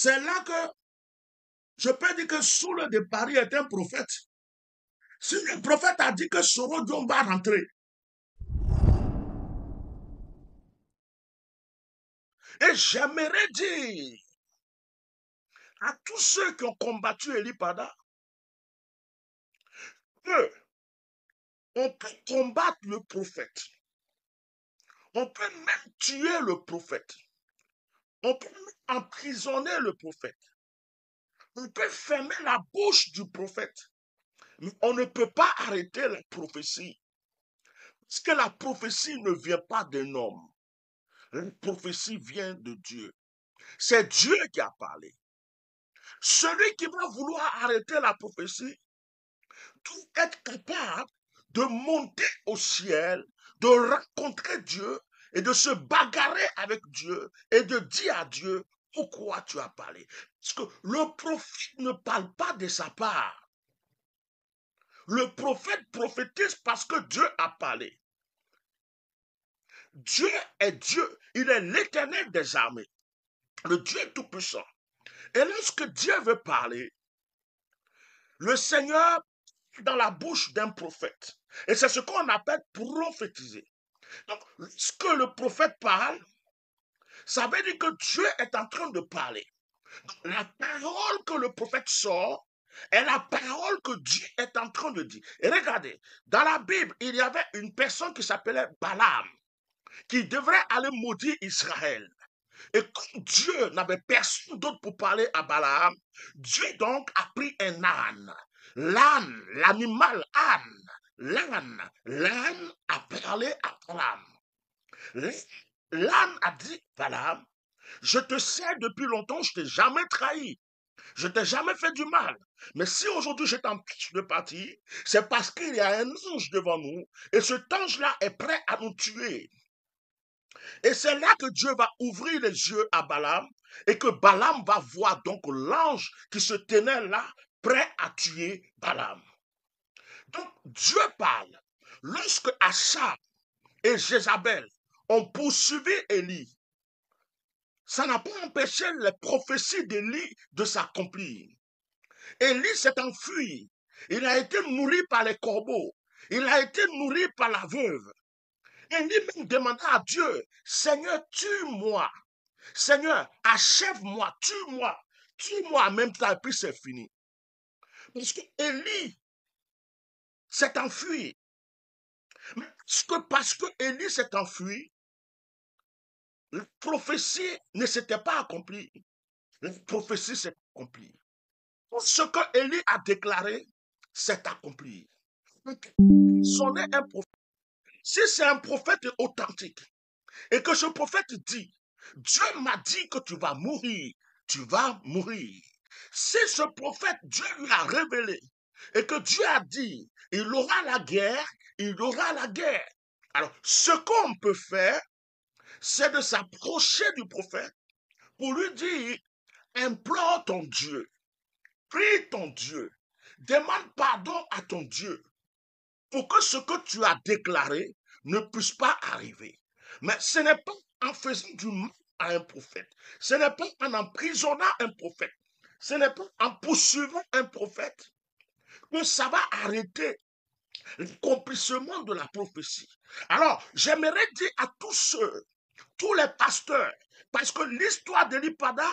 C'est là que je peux dire que Saul de Paris est un prophète. Si le prophète a dit que Sorodon va rentrer, et j'aimerais dire à tous ceux qui ont combattu Eli Pada que on peut combattre le prophète. On peut même tuer le prophète. On peut même emprisonner le prophète. On peut fermer la bouche du prophète. Mais on ne peut pas arrêter la prophétie. Parce que la prophétie ne vient pas d'un homme. La prophétie vient de Dieu. C'est Dieu qui a parlé. Celui qui va vouloir arrêter la prophétie doit être capable de monter au ciel, de rencontrer Dieu et de se bagarrer avec Dieu et de dire à Dieu pourquoi tu as parlé. Parce que le prophète ne parle pas de sa part. Le prophète prophétise parce que Dieu a parlé. Dieu est Dieu. Il est l'Éternel des armées. Le Dieu tout-puissant. Et lorsque Dieu veut parler, le Seigneur est dans la bouche d'un prophète. Et c'est ce qu'on appelle prophétiser. Donc, lorsque le prophète parle, ça veut dire que Dieu est en train de parler. Donc, la parole que le prophète sort est la parole que Dieu est en train de dire. Et regardez, dans la Bible, il y avait une personne qui s'appelait Balaam, qui devrait aller maudire Israël. Et comme Dieu n'avait personne d'autre pour parler à Balaam, Dieu donc a pris un âne. L'âne, l'animal âne, l'âne a parlé à Balaam. L'âne a dit, Balaam, je te sais depuis longtemps, je ne t'ai jamais trahi. Je ne t'ai jamais fait du mal. Mais si aujourd'hui je t'empêche de partir, c'est parce qu'il y a un ange devant nous et cet ange-là est prêt à nous tuer. Et c'est là que Dieu va ouvrir les yeux à Balaam et que Balaam va voir donc l'ange qui se tenait là, prêt à tuer Balaam. Donc Dieu parle. Lorsque Achab et Jézabel ont poursuivi Élie, ça n'a pas empêché les prophéties d'Élie de s'accomplir. Élie s'est enfui. Il a été nourri par les corbeaux. Il a été nourri par la veuve. Élie même demanda à Dieu, Seigneur, tue-moi. Seigneur, achève-moi, tue-moi. Tue-moi en même temps, et puis c'est fini. Parce que Élie s'est enfui. Parce que Élie s'est enfui, la prophétie ne s'était pas accomplie. La prophétie s'est accomplie. Ce que Élie a déclaré s'est accompli. Son est un prophète. Si c'est un prophète authentique et que ce prophète dit, Dieu m'a dit que tu vas mourir, tu vas mourir. Si ce prophète, Dieu lui a révélé et que Dieu a dit, il aura la guerre, il aura la guerre. Alors, ce qu'on peut faire, c'est de s'approcher du prophète pour lui dire, implore ton Dieu, prie ton Dieu, demande pardon à ton Dieu pour que ce que tu as déclaré ne puisse pas arriver. Mais ce n'est pas en faisant du mal à un prophète, ce n'est pas en emprisonnant un prophète, ce n'est pas en poursuivant un prophète que ça va arrêter l'accomplissement de la prophétie. Alors, j'aimerais dire à tous ceux, tous les pasteurs, parce que l'histoire d'Eli Pada,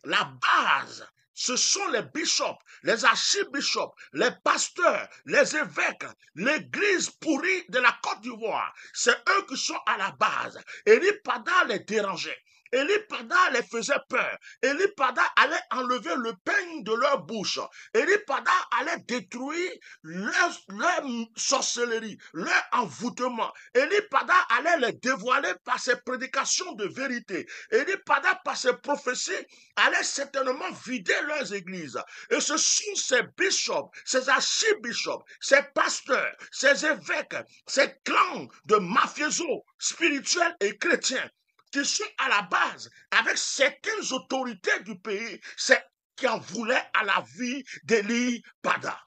la base, ce sont les bishops, les archibishops, les pasteurs, les évêques, l'église pourrie de la Côte d'Ivoire. C'est eux qui sont à la base. Eli Pada les dérangeait. Eli Pada les faisait peur. Eli Pada allait enlever le peigne de leur bouche. Eli Pada allait détruire leur sorcellerie, leur envoûtement. Eli Pada allait les dévoiler par ses prédications de vérité. Eli Pada, par ses prophéties, allait certainement vider leurs églises. Et ce sont ces bishops, ces archibishops, ces pasteurs, ces évêques, ces clans de mafiosos spirituels et chrétiens qui sont à la base avec certaines autorités du pays, c'est qui en voulaient à la vie d'Eli Pada.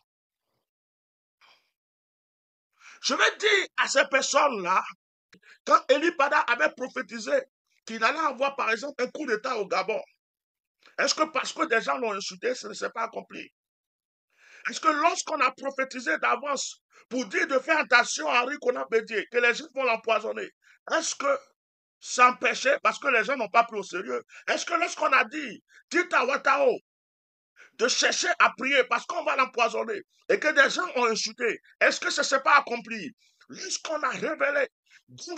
Je vais dire à ces personnes-là, quand Eli Pada avait prophétisé qu'il allait avoir par exemple un coup d'État au Gabon, Est-ce que parce que des gens l'ont insulté, ça ne s'est pas accompli? Est-ce que lorsqu'on a prophétisé d'avance pour dire de faire attention à Henri qu'on a bédié, que les gens vont l'empoisonner, est-ce que ça empêchait parce que les gens n'ont pas pris au sérieux? Est-ce que lorsqu'on a dit, dites à Watao de chercher à prier parce qu'on va l'empoisonner et que des gens ont insulté, est-ce que ça ne s'est pas accompli? Lorsqu'on a révélé,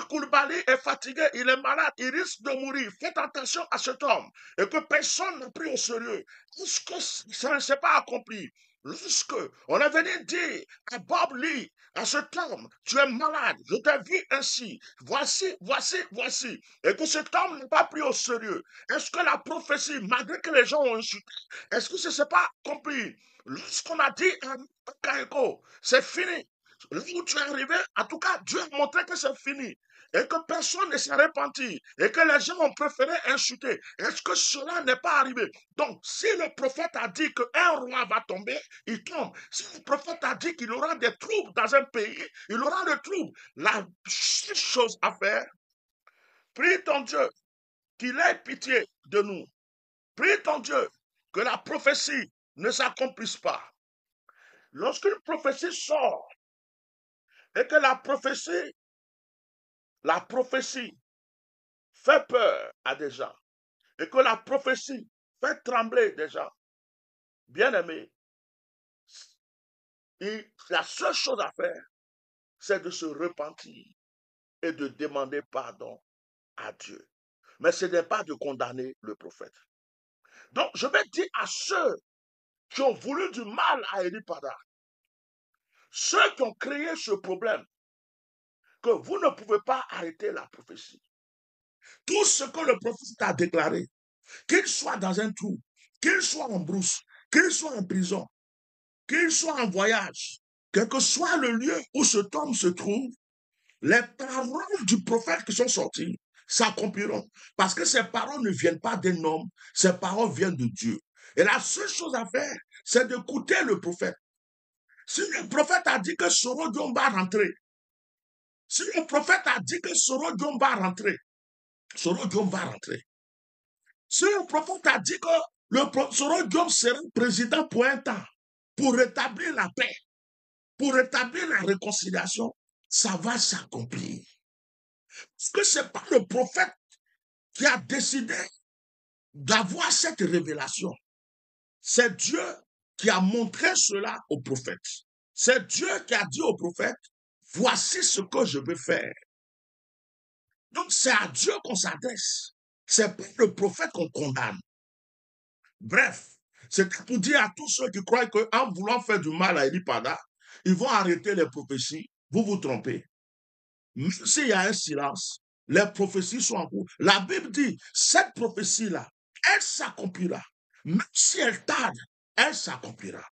Koulibaly est fatigué, il est malade, il risque de mourir. Faites attention à cet homme et que personne n'a pris au sérieux. Est-ce que ça ne s'est pas accompli? Lorsque on est venu dire à Bob Lee, à cet homme, tu es malade, je t'ai vu ainsi, voici, voici, voici, et que cet homme n'a pas pris au sérieux, est-ce que la prophétie, malgré que les gens ont insulté, est-ce que ce n'est pas accompli? Lorsqu'on a dit à Kaeko, c'est fini, là où tu es arrivé, en tout cas, Dieu a montré que c'est fini. Et que personne ne s'est repenti. Et que les gens ont préféré insulter. Est-ce que cela n'est pas arrivé? Donc, si le prophète a dit qu'un roi va tomber, il tombe. Si le prophète a dit qu'il y aura des troubles dans un pays, il y aura des troubles. La seule chose à faire, prie ton Dieu qu'il ait pitié de nous. Prie ton Dieu que la prophétie ne s'accomplisse pas. Lorsqu'une prophétie sort et que la prophétie fait peur à des gens et que la prophétie fait trembler des gens, bien aimés, la seule chose à faire, c'est de se repentir et de demander pardon à Dieu. Mais ce n'est pas de condamner le prophète. Donc, je vais dire à ceux qui ont voulu du mal à Eli Pada, ceux qui ont créé ce problème, que vous ne pouvez pas arrêter la prophétie. Tout ce que le prophète a déclaré, qu'il soit dans un trou, qu'il soit en brousse, qu'il soit en prison, qu'il soit en voyage, quel que soit le lieu où cet homme se trouve, les paroles du prophète qui sont sorties s'accompliront. Parce que ces paroles ne viennent pas d'un homme, ces paroles viennent de Dieu. Et la seule chose à faire, c'est d'écouter le prophète. Si le prophète a dit que Soro Diom va rentrer, si le prophète a dit que Soro Diom va rentrer, Soro Diom va rentrer. Si le prophète a dit que Soro Diom sera président pour un temps, pour rétablir la paix, pour rétablir la réconciliation, ça va s'accomplir. Parce que ce n'est pas le prophète qui a décidé d'avoir cette révélation. C'est Dieu qui a montré cela au prophète. C'est Dieu qui a dit au prophète, voici ce que je veux faire. Donc c'est à Dieu qu'on s'adresse. C'est pas le prophète qu'on condamne. Bref, c'est pour dire à tous ceux qui croient qu'en voulant faire du mal à Eli Pada, ils vont arrêter les prophéties. Vous vous trompez. Même s'il y a un silence, les prophéties sont en cours. La Bible dit, cette prophétie-là, elle s'accomplira. Même si elle tarde, elle s'accomplira.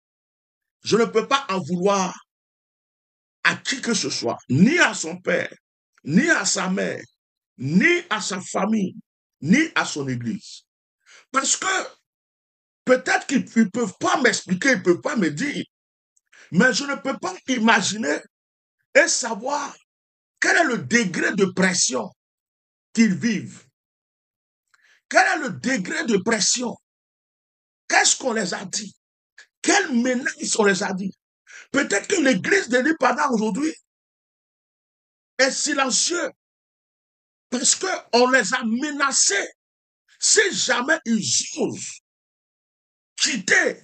Je ne peux pas en vouloir à qui que ce soit, ni à son père, ni à sa mère, ni à sa famille, ni à son église. Parce que peut-être qu'ils ne peuvent pas m'expliquer, ils ne peuvent pas me dire, mais je ne peux pas imaginer et savoir quel est le degré de pression qu'ils vivent. Quel est le degré de pression? Qu'est-ce qu'on les a dit? Quelle menace on les a dit? Peut-être que l'église de l'Ipada aujourd'hui est silencieuse parce qu'on les a menacés. Si jamais ils osent quitter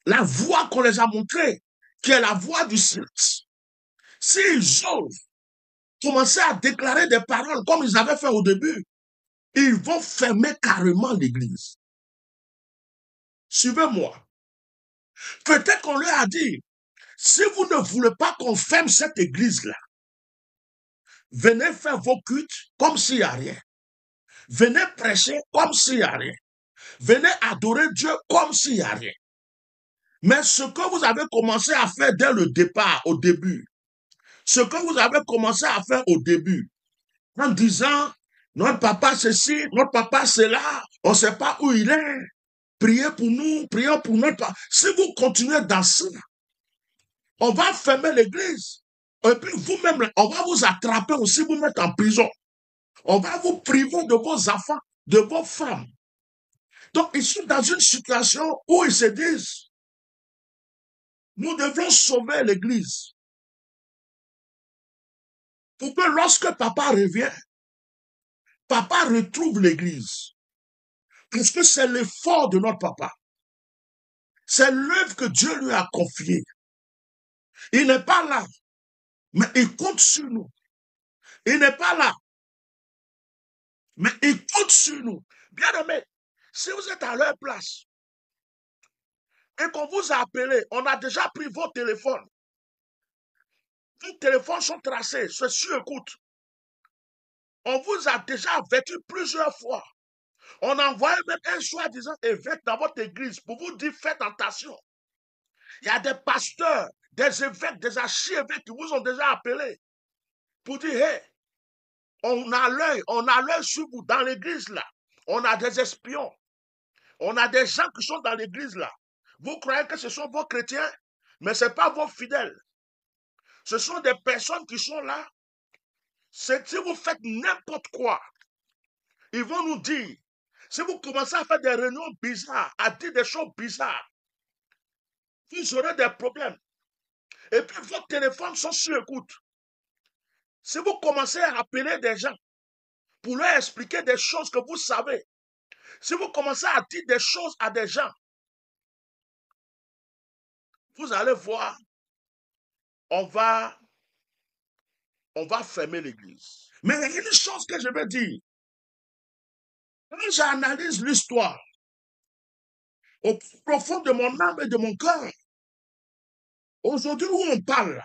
la voie qu'on les a montrée, qui est la voie du silence, s'ils osent commencer à déclarer des paroles comme ils avaient fait au début, ils vont fermer carrément l'église. Suivez-moi. Peut-être qu'on leur a dit, si vous ne voulez pas qu'on ferme cette église-là, venez faire vos cultes comme s'il n'y a rien. Venez prêcher comme s'il n'y a rien. Venez adorer Dieu comme s'il n'y a rien. Mais ce que vous avez commencé à faire dès le départ, au début, ce que vous avez commencé à faire au début, en disant, notre papa ceci, notre papa cela, on ne sait pas où il est, priez pour nous, prions pour notre papa. Si vous continuez dans ça, on va fermer l'église. Et puis vous-même, on va vous attraper aussi, vous mettre en prison. On va vous priver de vos enfants, de vos femmes. Donc, ils sont dans une situation où ils se disent, nous devons sauver l'Église pour que lorsque papa revient, papa retrouve l'Église. Parce que c'est l'effort de notre papa. C'est l'œuvre que Dieu lui a confiée. Il n'est pas là, mais il compte sur nous. Il n'est pas là, mais il compte sur nous. Bien aimé, si vous êtes à leur place et qu'on vous a appelé, on a déjà pris vos téléphones. Vos téléphones sont tracés, c'est sur écoute. On vous a déjà averti plusieurs fois. On a envoyé même un soi-disant évêque dans votre église pour vous dire faites attention. Il y a des pasteurs, des évêques, des archi-évêques qui vous ont déjà appelé pour dire hey, on a l'œil sur vous dans l'église là. On a des espions. On a des gens qui sont dans l'église là. Vous croyez que ce sont vos chrétiens, mais ce n'est pas vos fidèles. Ce sont des personnes qui sont là. Si vous faites n'importe quoi, ils vont nous dire. Si vous commencez à faire des réunions bizarres, à dire des choses bizarres, vous aurez des problèmes. Et puis vos téléphones sont sur écoute. Si vous commencez à appeler des gens pour leur expliquer des choses que vous savez, si vous commencez à dire des choses à des gens, vous allez voir, on va fermer l'église. Mais il y a une chose que je veux dire. Quand j'analyse l'histoire au plus profond de mon âme et de mon cœur, aujourd'hui où on parle,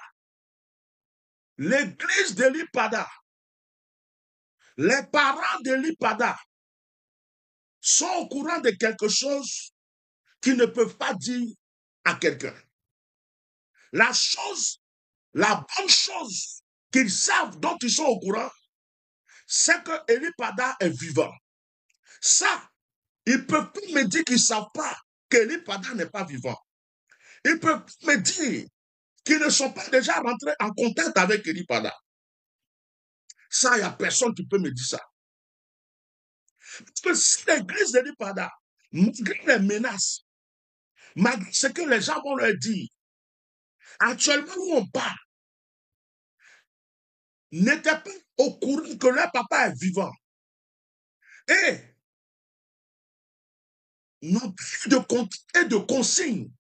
l'église de l'Ipada, les parents de l'Ipada sont au courant de quelque chose qu'ils ne peuvent pas dire à quelqu'un. La bonne chose qu'ils savent, dont ils sont au courant, c'est que Elipada est vivant. Ça, ils ne peuvent pas me dire qu'ils ne savent pas qu'Elipada n'est pas vivant. Ils peuvent me dire qu'ils ne sont pas déjà rentrés en contact avec Elipada. Ça, il n'y a personne qui peut me dire ça. Parce que si l'église d'Elipada, malgré les menaces, malgré ce que les gens vont leur dire, actuellement où on parle, n'était pas au courant que leur papa est vivant. Et n'ont plus de compte et de consignes.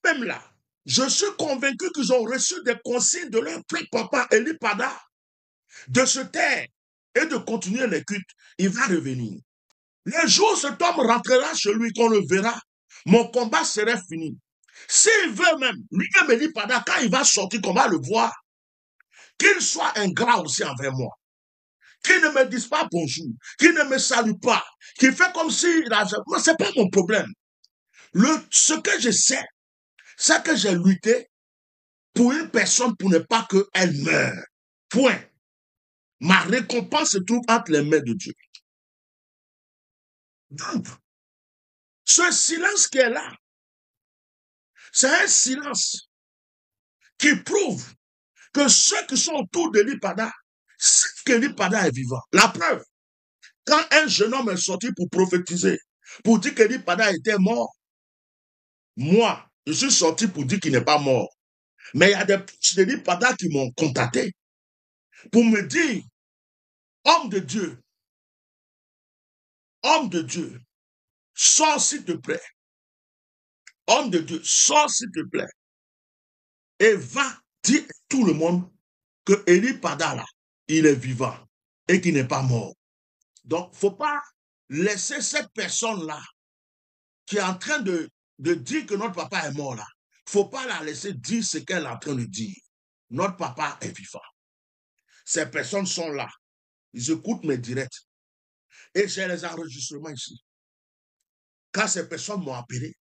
Même là, je suis convaincu qu'ils ont reçu des consignes de leur propre papa Elipada de se taire et de continuer les cultes. Il va revenir. Le jour où cet homme rentrera chez lui, qu'on le verra, mon combat serait fini. S'il veut même, lui-même Elipada, quand il va sortir, qu'on va le voir, qu'il soit ingrat aussi envers moi. Qu'il ne me dise pas bonjour, qu'il ne me salue pas, qu'il fait comme si... Moi, ce n'est pas mon problème. Ce que je sais, c'est que j'ai lutté pour une personne pour ne pas qu'elle meure. Point. Ma récompense se trouve entre les mains de Dieu. Donc, ce silence qui est là, c'est un silence qui prouve que ceux qui sont autour de l'Ipada savent que l'Ipada est vivant. La preuve, quand un jeune homme est sorti pour prophétiser, pour dire que l'Ipada était mort, moi, je suis sorti pour dire qu'il n'est pas mort. Mais il y a des proches de l'Ipada qui m'ont contacté pour me dire, homme de Dieu, sors s'il te plaît. Homme de Dieu, sors s'il te plaît. Et va dire à tout le monde que Elipada là, il est vivant et qu'il n'est pas mort. Donc, il ne faut pas laisser cette personne-là qui est en train de dire que notre papa est mort là. Il ne faut pas la laisser dire ce qu'elle est en train de dire. Notre papa est vivant. Ces personnes sont là. Ils écoutent mes directs. Et j'ai les enregistrements ici. Quand ces personnes m'ont appelé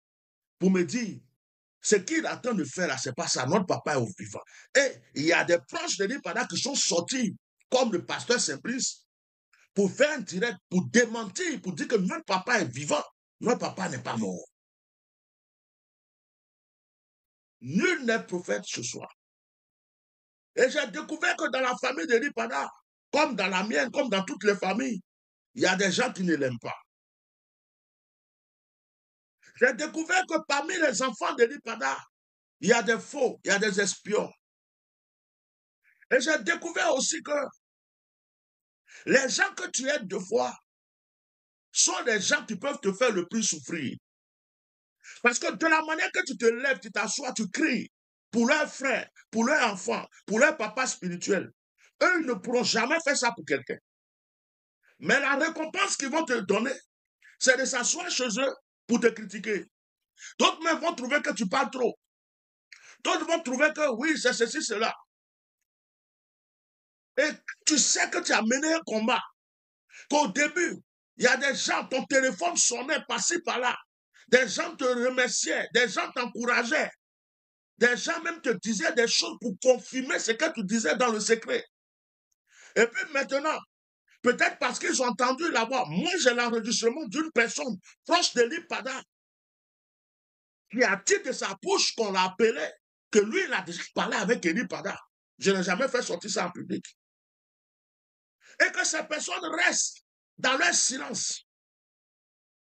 pour me dire, ce qu'il est en train de faire là, c'est pas ça. Notre papa est vivant. Et il y a des proches de l'Ipada qui sont sortis, comme le pasteur Simplice, pour faire un direct, pour démentir, pour dire que notre papa est vivant. Notre papa n'est pas mort. Nul n'est prophète ce soir. Et j'ai découvert que dans la famille de l'Ipada, comme dans la mienne, comme dans toutes les familles, il y a des gens qui ne l'aiment pas. J'ai découvert que parmi les enfants de l'Ipada, il y a des faux, il y a des espions. Et j'ai découvert aussi que les gens que tu aides 2 fois sont des gens qui peuvent te faire le plus souffrir. Parce que de la manière que tu te lèves, tu t'assois, tu cries pour leurs frères, pour leurs enfants, pour leur papa spirituel. Eux ne pourront jamais faire ça pour quelqu'un. Mais la récompense qu'ils vont te donner, c'est de s'asseoir chez eux pour te critiquer. D'autres même vont trouver que tu parles trop. D'autres vont trouver que oui, c'est ceci, cela. Et tu sais que tu as mené un combat. Qu'au début, il y a des gens, ton téléphone sonnait par-ci, par-là. Des gens te remerciaient, des gens t'encourageaient. Des gens même te disaient des choses pour confirmer ce que tu disais dans le secret. Et puis maintenant, peut-être parce qu'ils ont entendu la voix, moi j'ai l'enregistrement d'une personne proche de l'Ipada qui a dit de sa bouche qu'on l'appelait, que lui, il a déjà parlé avec l'Ipada. Je n'ai jamais fait sortir ça en public. Et que ces personnes restent dans leur silence.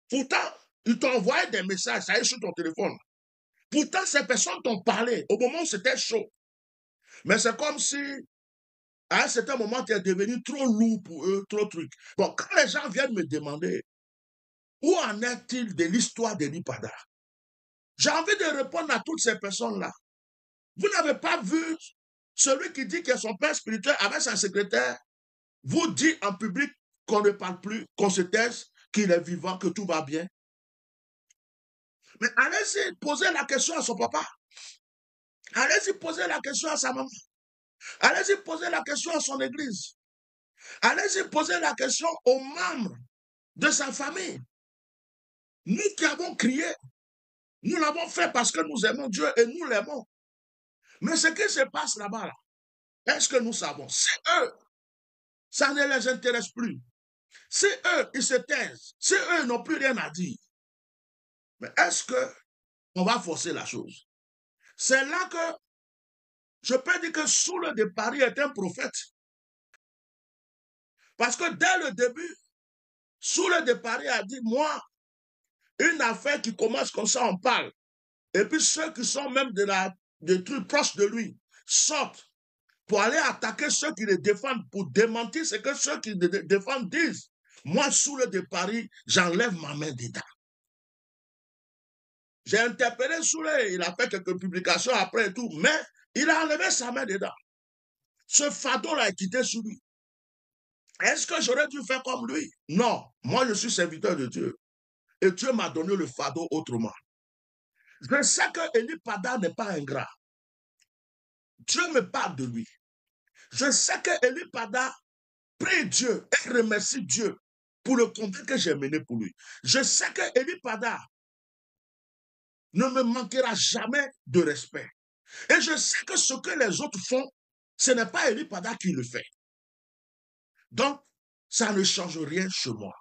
Pourtant, ils t'ont envoyé des messages, ça y est, sur ton téléphone. Pourtant, ces personnes t'ont parlé au moment où c'était chaud. Mais c'est comme si, à un certain moment, tu es devenu trop lourd pour eux, trop truc. Bon, quand les gens viennent me demander, où en est-il de l'histoire de l'Ipada? J'ai envie de répondre à toutes ces personnes-là. Vous n'avez pas vu celui qui dit que son père spirituel avec sa secrétaire vous dit en public qu'on ne parle plus, qu'on se taise, qu'il est vivant, que tout va bien. Mais allez-y poser la question à son papa. Allez-y poser la question à sa maman. Allez-y poser la question à son église. Allez-y poser la question aux membres de sa famille. Nous qui avons crié, nous l'avons fait parce que nous aimons Dieu et nous l'aimons. Mais ce qui se passe là-bas, là, est-ce que nous savons? C'est eux. Ça ne les intéresse plus. C'est eux, ils se taisent. C'est eux, ils n'ont plus rien à dire. Mais est-ce qu'on va forcer la chose? C'est là que je peux dire que Soule de Paris est un prophète. Parce que dès le début, Soule de Paris a dit, moi, une affaire qui commence comme ça, on parle. Et puis ceux qui sont même des trucs proches de lui sortent pour aller attaquer ceux qui les défendent, pour démentir ce que ceux qui les défendent disent. Moi, Soule de Paris, j'enlève ma main dedans. J'ai interpellé Soule, il a fait quelques publications après et tout, mais il a enlevé sa main dedans. Ce fardeau-là est quitté sur lui. Est-ce que j'aurais dû faire comme lui? Non. Moi, je suis serviteur de Dieu. Et Dieu m'a donné le fardeau autrement. Je sais que Élie Pada n'est pas ingrat. Dieu me parle de lui. Je sais que Élie Pada prie Dieu et remercie Dieu pour le combat que j'ai mené pour lui. Je sais que Élie Pada ne me manquera jamais de respect. Et je sais que ce que les autres font, ce n'est pas Élie Pada qui le fait. Donc, ça ne change rien chez moi.